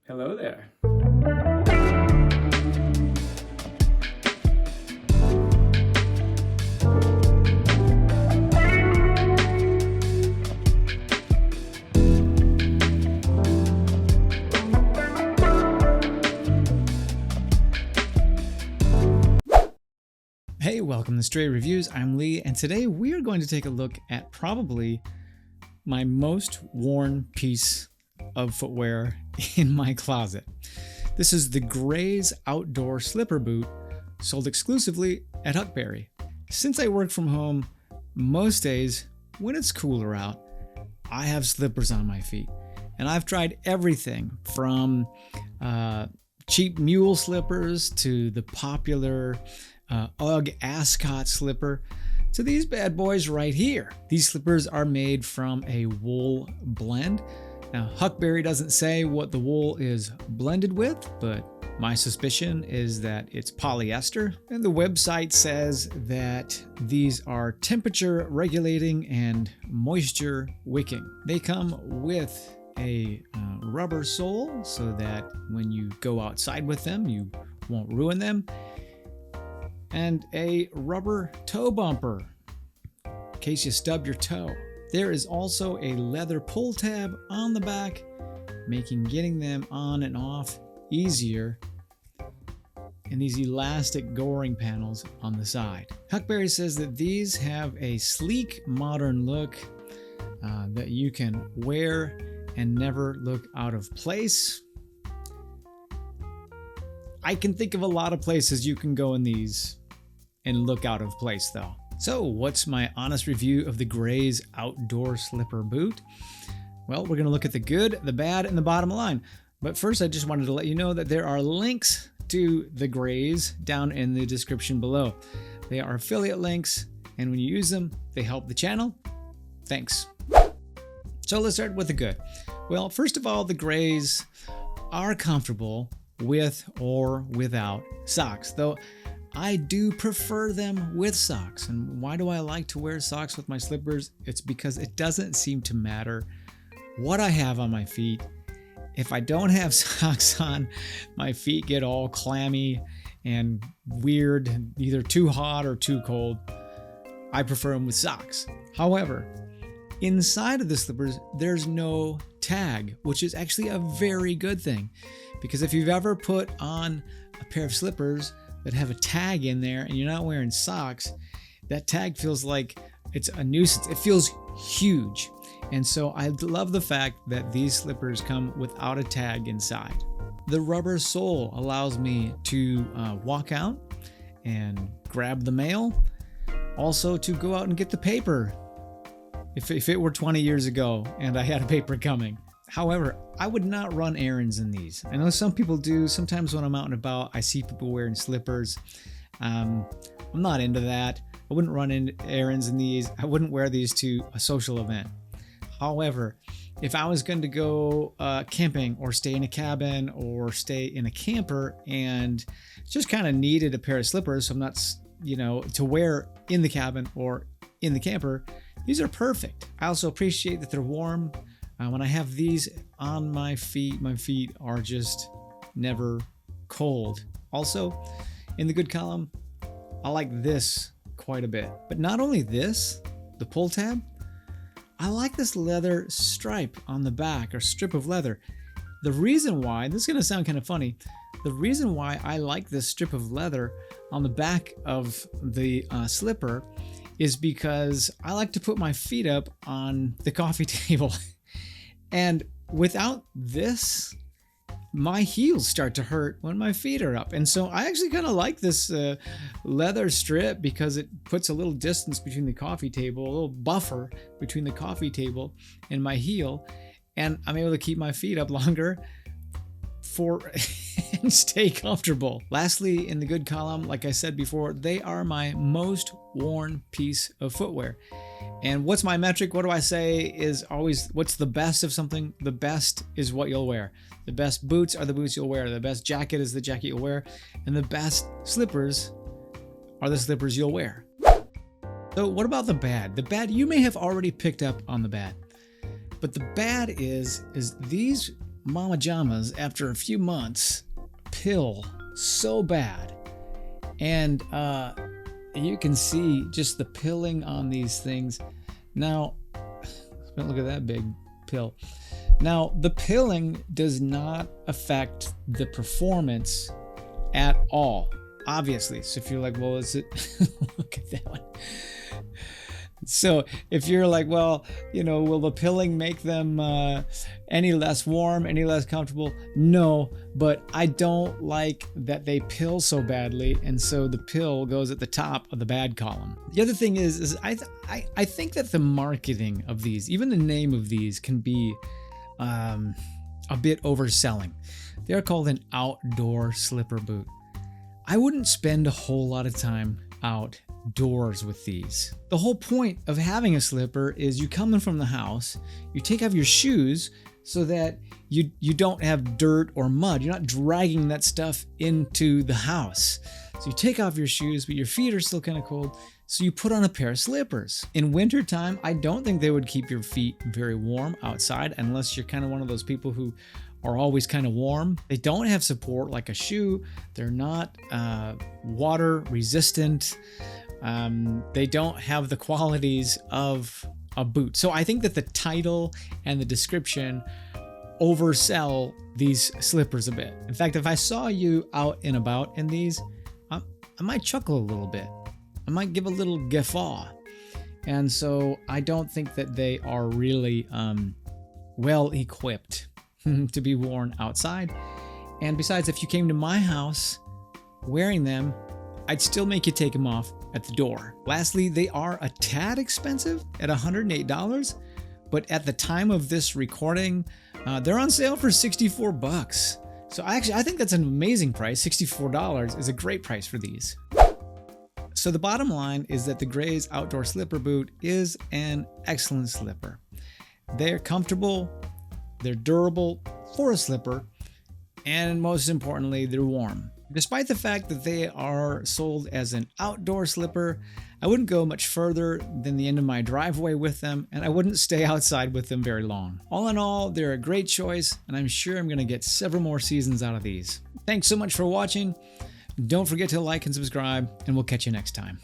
Hello there. Hey, welcome to Stray Reviews. I'm Lee, and today we are going to take a look at probably my most worn piece of footwear in my closet. This is the Gray's Outdoor Slipper Boot, sold exclusively at Huckberry. Since I work from home, most days when it's cooler out, I have slippers on my feet. And I've tried everything from cheap mule slippers to the popular Ugg Ascot slipper to these bad boys right here. These slippers are made from a wool blend. Now, Huckberry doesn't say what the wool is blended with, but my suspicion is that it's polyester. And the website says that these are temperature regulating and moisture wicking. They come with a rubber sole so that when you go outside with them, you won't ruin them. And a rubber toe bumper in case you stub your toe. There is also a leather pull tab on the back, making getting them on and off easier, and these elastic goring panels on the side. Huckberry says that these have a sleek, modern look that you can wear and never look out of place. I can think of a lot of places you can go in these and look out of place though. So what's my honest review of the Gray's Outdoor Slipper Boot? Well, we're gonna look at the good, the bad, and the bottom line. But first, I just wanted to let you know that there are links to the Grays down in the description below. They are affiliate links, and when you use them, they help the channel. Thanks. So let's start with the good. Well, first of all, the Grays are comfortable with or without socks, though I do prefer them with socks. And why do I like to wear socks with my slippers? It's because it doesn't seem to matter what I have on my feet. If I don't have socks on, my feet get all clammy and weird, either too hot or too cold. I prefer them with socks. However, inside of the slippers, there's no tag, which is actually a very good thing. Because if you've ever put on a pair of slippers that have a tag in there and you're not wearing socks, that tag feels like it's a nuisance. It feels huge. And so I love the fact that these slippers come without a tag inside. The rubber sole allows me to walk out and grab the mail. Also to go out and get the paper if it were 20 years ago and I had a paper coming. However, I would not run errands in these. I know some people do. Sometimes when I'm out and about, I see people wearing slippers. I'm not into that. I wouldn't run errands in these. I wouldn't wear these to a social event. However, if I was going to go camping or stay in a cabin or stay in a camper and just kind of needed a pair of slippers, so I'm not, to wear in the cabin or in the camper, these are perfect. I also appreciate that they're warm. When I have these on my feet are just never cold. Also, in the good column, I like this quite a bit. But not only this, the pull tab, I like this leather stripe on the back, or strip of leather. The reason why, this is going to sound kind of funny, the reason why I like this strip of leather on the back of the slipper is because I like to put my feet up on the coffee table. And without this, my heels start to hurt when my feet are up. And so I actually kind of like this leather strip because it puts a little distance between the coffee table, a little buffer between the coffee table and my heel. And I'm able to keep my feet up longer and stay comfortable. Lastly, in the good column, like I said before, they are my most worn piece of footwear. And what's my metric? What do I say is always, what's the best of something? The best is what you'll wear. The best boots are the boots you'll wear. The best jacket is the jacket you'll wear. And the best slippers are the slippers you'll wear. So what about the bad? The bad, you may have already picked up on the bad. But the bad is these mama jamas after a few months pill so bad. And you can see just the pilling on these things. Now, look at that big pill. Now, the pilling does not affect the performance at all, obviously. So if you're like, well, is it, look at that one. So if you're like, well, you know, will the pilling make them any less warm, any less comfortable? No, but I don't like that they pill so badly, and so the pill goes at the top of the bad column. The other thing is I think that the marketing of these, even the name of these, can be a bit overselling. They are called an outdoor slipper boot. I wouldn't spend a whole lot of time outdoors with these. The whole point of having a slipper is you come in from the house, you take off your shoes so that you don't have dirt or mud. You're not dragging that stuff into the house. So you take off your shoes, but your feet are still kind of cold. So you put on a pair of slippers. In wintertime, I don't think they would keep your feet very warm outside unless you're kind of one of those people who are always kind of warm. They don't have support like a shoe. They're not water resistant. They don't have the qualities of a boot. So I think that the title and the description oversell these slippers a bit. In fact, if I saw you out and about in these, I might chuckle a little bit. I might give a little guffaw. And so I don't think that they are really well equipped to be worn outside. And besides, if you came to my house wearing them, I'd still make you take them off at the door. Lastly, they are a tad expensive at $108, but at the time of this recording, they're on sale for $64. So I think that's an amazing price. $64 is a great price for these. So the bottom line is that the Gray's outdoor slipper boot is an excellent slipper. They're comfortable, they're durable for a slipper, and most importantly, they're warm. Despite the fact that they are sold as an outdoor slipper, I wouldn't go much further than the end of my driveway with them, and I wouldn't stay outside with them very long. All in all, they're a great choice, and I'm sure I'm going to get several more seasons out of these. Thanks so much for watching. Don't forget to like and subscribe, and we'll catch you next time.